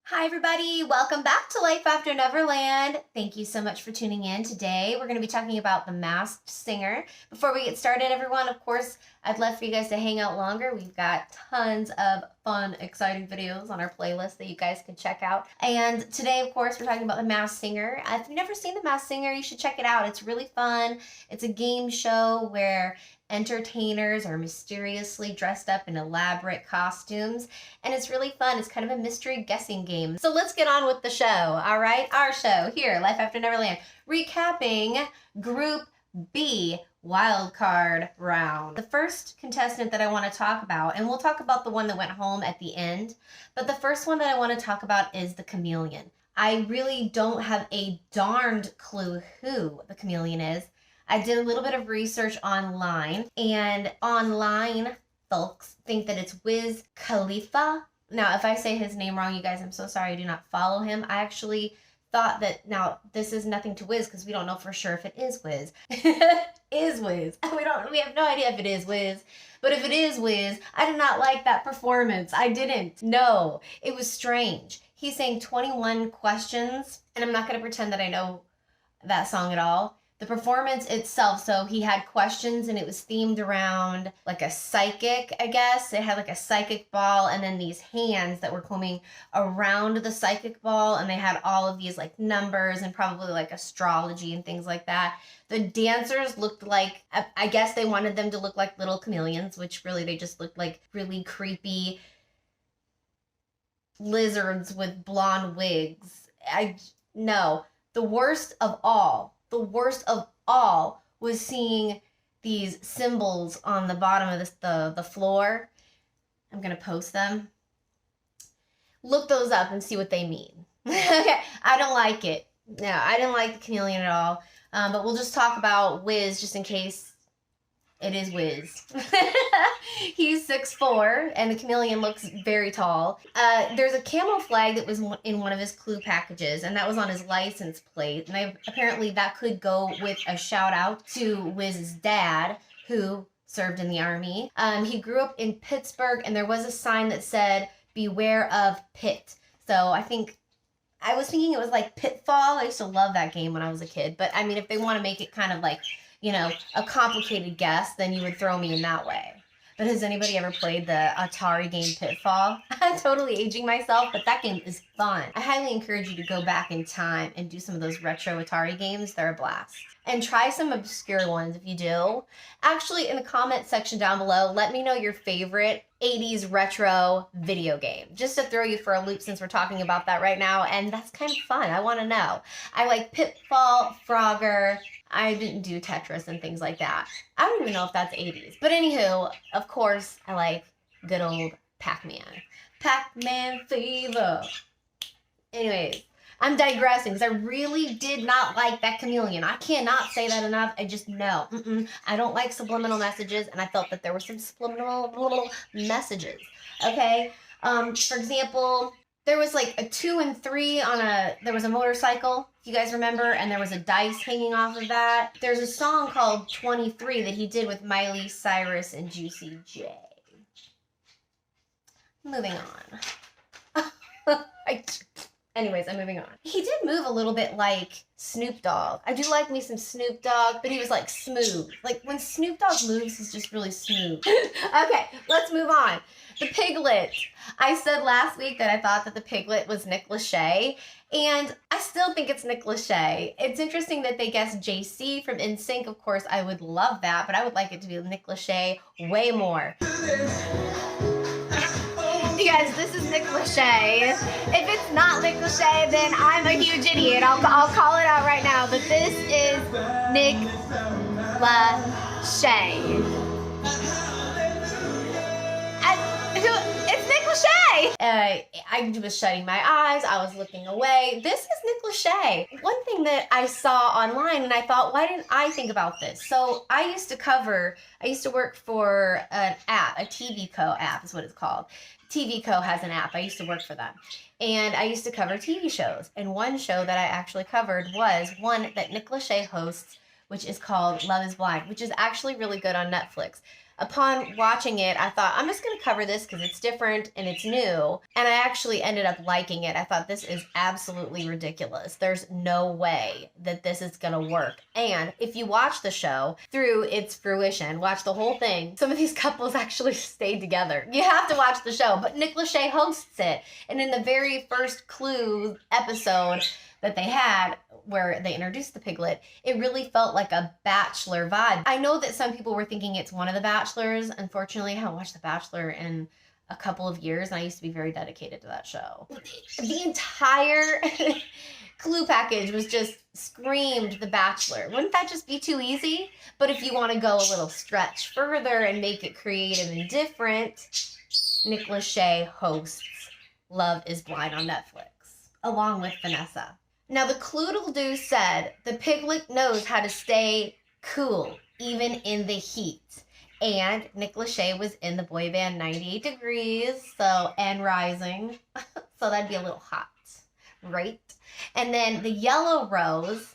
Hi everybody, welcome back to Life After Neverland. Thank you so much for tuning in. Today we're going to be talking about The Masked Singer. Before we get started, everyone, of course, I'd love for you guys to hang out longer. We've got tons of fun, exciting videos on our playlist that you guys can check out. And today, of course, we're talking about The Masked Singer. If you've never seen The Masked Singer, you should check it out. It's really fun. It's a game show where entertainers are mysteriously dressed up in elaborate costumes, and it's really fun. It's kind of a mystery guessing game. So let's get on with the show, all right? Our show here, Life After Neverland, recapping Group B wildcard round. The first contestant that I want to talk about, and we'll talk about the one that went home at the end, but the first one that I want to talk about is the chameleon. I really don't have a darned clue who the chameleon is. I did a little bit of research online, and online folks think that it's Wiz Khalifa. Now, if I say his name wrong, you guys, I'm so sorry. I do not follow him. I actually thought that, now, this is nothing to Wiz because we don't know for sure if it is Wiz. Is Wiz. We have no idea if it is Wiz. But if it is Wiz, I did not like that performance. I didn't. No, it was strange. He sang 21 questions, and I'm not going to pretend that I know that song at all. The performance itself, so he had questions and it was themed around like a psychic, I guess. It had like a psychic ball and then these hands that were coming around the psychic ball, and they had all of these like numbers and probably like astrology and things like that. The dancers looked like, I guess they wanted them to look like little chameleons, which really they just looked like really creepy lizards with blonde wigs. No, the worst of all was seeing these symbols on the bottom of the floor. I'm going to post them. Look those up and see what they mean. Okay, I don't like it. No, I didn't like the chameleon at all. But we'll just talk about Wiz just in case it is Wiz. He's 6'4", and the chameleon looks very tall. There's a camo flag that was in one of his clue packages, and that was on his license plate. And apparently that could go with a shout out to Wiz's dad, who served in the Army. He grew up in Pittsburgh, and there was a sign that said, "Beware of Pitt." So I was thinking it was like Pitfall. I used to love that game when I was a kid. But I mean, if they want to make it kind of like, you know, a complicated guess, then you would throw me in that way. But has anybody ever played the Atari game Pitfall? I'm totally aging myself, but that game is fun. I highly encourage you to go back in time and do some of those retro Atari games. They're a blast. And try some obscure ones if you do. Actually, in the comment section down below, let me know your favorite 80s retro video game. Just to throw you for a loop since we're talking about that right now. And that's kind of fun. I want to know. I like Pitfall, Frogger. I didn't do Tetris and things like that. I don't even know if that's 80s. But anywho, of course, I like good old Pac-Man. Pac-Man fever. Anyways, I'm digressing because I really did not like that chameleon. I cannot say that enough. I just know. I don't like subliminal messages, and I felt that there were some subliminal messages. Okay? For example, there was like a 2 and 3 there was a motorcycle, if you guys remember, and there was a dice hanging off of that. There's a song called 23 that he did with Miley Cyrus and Juicy J. Moving on. Anyways, I'm moving on. He did move a little bit like Snoop Dogg. I do like me some Snoop Dogg, but he was like smooth. Like when Snoop Dogg moves, he's just really smooth. Okay, let's move on. The piglet. I said last week that I thought that the piglet was Nick Lachey, and I still think it's Nick Lachey. It's interesting that they guessed JC from NSYNC. Of course, I would love that, but I would like it to be Nick Lachey way more. You guys, this is Nick Lachey. If it's not Nick Lachey, then I'm a huge idiot. I'll call it out right now. But this is Nick Lachey. It's Nick Lachey. I was shutting my eyes. I was looking away. This is Nick Lachey. One thing that I saw online, and I thought, why didn't I think about this? So I used to work for an app, a TV Co app is what it's called. TV Co has an app. I used to work for them. And I used to cover TV shows. And one show that I actually covered was one that Nick Lachey hosts, which is called Love is Blind, which is actually really good on Netflix. upon watching it, I thought, I'm just going to cover this because it's different and it's new. And I actually ended up liking it. I thought, this is absolutely ridiculous. There's no way that this is going to work. And if you watch the show through its fruition, watch the whole thing, some of these couples actually stayed together. You have to watch the show. But Nick Lachey hosts it. And in the very first Clue episode that they had, where they introduced the piglet, it really felt like a Bachelor vibe. I know that some people were thinking it's one of the Bachelors. Unfortunately, I haven't watched The Bachelor in a couple of years, and I used to be very dedicated to that show. The entire Clue package was just screamed The Bachelor. Wouldn't that just be too easy? But if you want to go a little stretch further and make it creative and different, Nick Lachey hosts Love is Blind on Netflix, along with Vanessa. Now, the Cluedle-Doo said the piglet knows how to stay cool, even in the heat. And Nick Lachey was in the boy band 98 Degrees, and Rising, so that'd be a little hot, right? And then the yellow rose,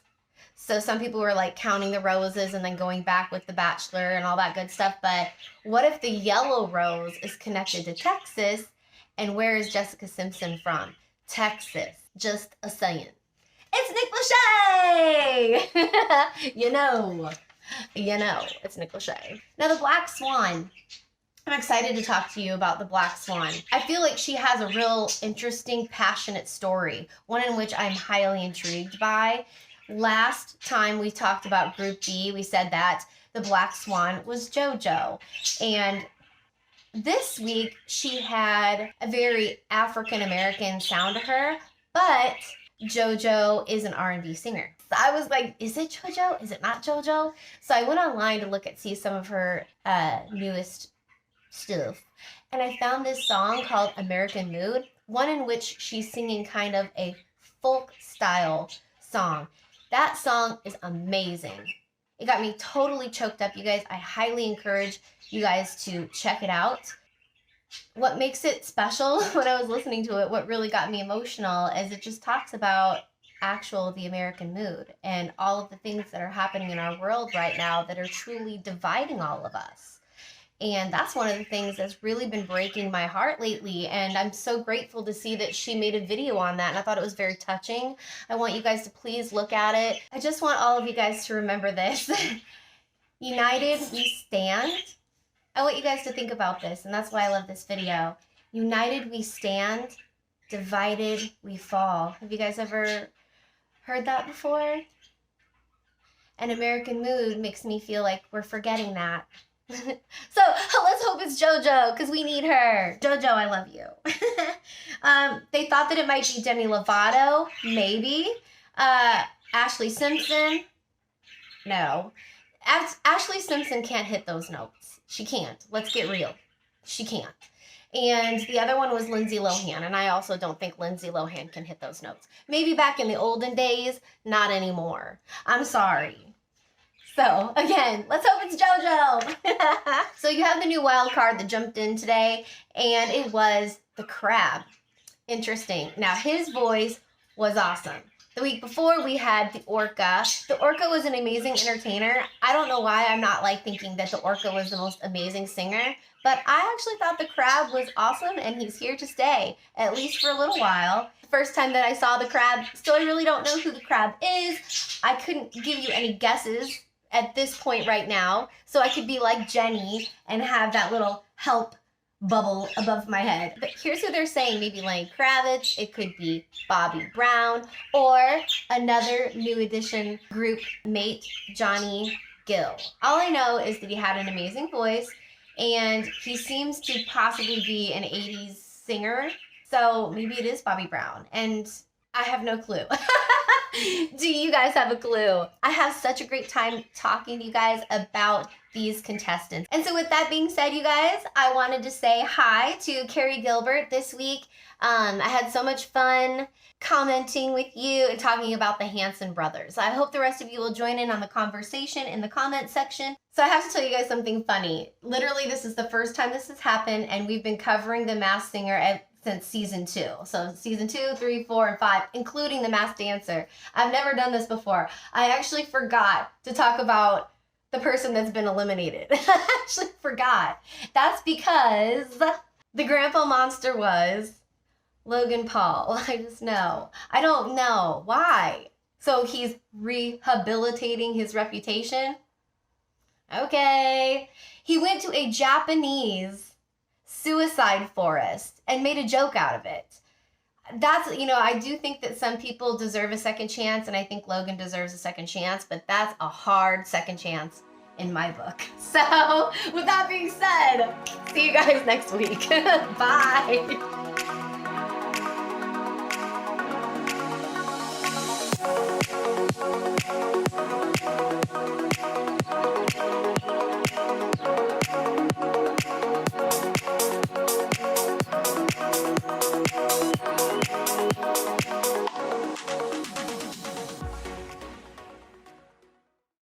so some people were like counting the roses and then going back with The Bachelor and all that good stuff, but what if the yellow rose is connected to Texas, and where is Jessica Simpson from? Texas, just a saying. It's Nick Lachey! You know, it's Nick Lachey. Now, the Black Swan. I'm excited to talk to you about the Black Swan. I feel like she has a real interesting, passionate story, one in which I'm highly intrigued by. Last time we talked about Group B, we said that the Black Swan was JoJo. And this week, she had a very African-American sound to her, but JoJo is an R&B singer. So I was like, is it JoJo? Is it not JoJo? So I went online to see some of her newest stuff. And I found this song called American Mood, one in which she's singing kind of a folk style song. That song is amazing. It got me totally choked up, you guys. I highly encourage you guys to check it out. What makes it special when I was listening to it, what really got me emotional, is it just talks about the American mood and all of the things that are happening in our world right now that are truly dividing all of us. And that's one of the things that's really been breaking my heart lately. And I'm so grateful to see that she made a video on that. And I thought it was very touching. I want you guys to please look at it. I just want all of you guys to remember this. United we stand. I want you guys to think about this, and that's why I love this video. United we stand, divided we fall. Have you guys ever heard that before? An American mood makes me feel like we're forgetting that. So let's hope it's JoJo, because we need her. JoJo, I love you. They thought that it might be Demi Lovato, maybe. Ashley Simpson, no. Ashley Simpson can't hit those notes. She can't. Let's get real. She can't. And the other one was Lindsay Lohan, and I also don't think Lindsay Lohan can hit those notes. Maybe back in the olden days, not anymore. I'm sorry. So, again, let's hope it's JoJo. So you have the new wild card that jumped in today, and it was the crab. Interesting. Now, his voice was awesome. The week before, we had the orca. The orca was an amazing entertainer. I don't know why I'm not thinking that the orca was the most amazing singer, but I actually thought the crab was awesome, and he's here to stay, at least for a little while. First time that I saw the crab, still I really don't know who the crab is. I couldn't give you any guesses at this point right now, so I could be like Jenny and have that little help bubble above my head. But here's who they're saying, maybe Lenny Kravitz, it could be Bobby Brown, or another new edition group mate, Johnny Gill. All I know is that he had an amazing voice, and he seems to possibly be an 80s singer, so maybe it is Bobby Brown, and I have no clue. Do you guys have a clue? I have such a great time talking to you guys about these contestants. And so with that being said, you guys, I wanted to say hi to Carrie Gilbert this week. I had so much fun commenting with you and talking about the Hanson brothers. I hope the rest of you will join in on the conversation in the comment section. So I have to tell you guys something funny. Literally, this is the first time this has happened, and we've been covering The Masked Singer since season 2. So season 2, 3, 4, and 5, including The Masked Dancer. I've never done this before. I actually forgot to talk about the person that's been eliminated. I actually forgot. That's because the grandpa monster was Logan Paul. I just know. I don't know. Why? So he's rehabilitating his reputation? Okay. He went to a Japanese suicide forest and made a joke out of it. That's, you know, I do think that some people deserve a second chance, and I think Logan deserves a second chance, but that's a hard second chance in my book. So, with that being said, see you guys next week. Bye.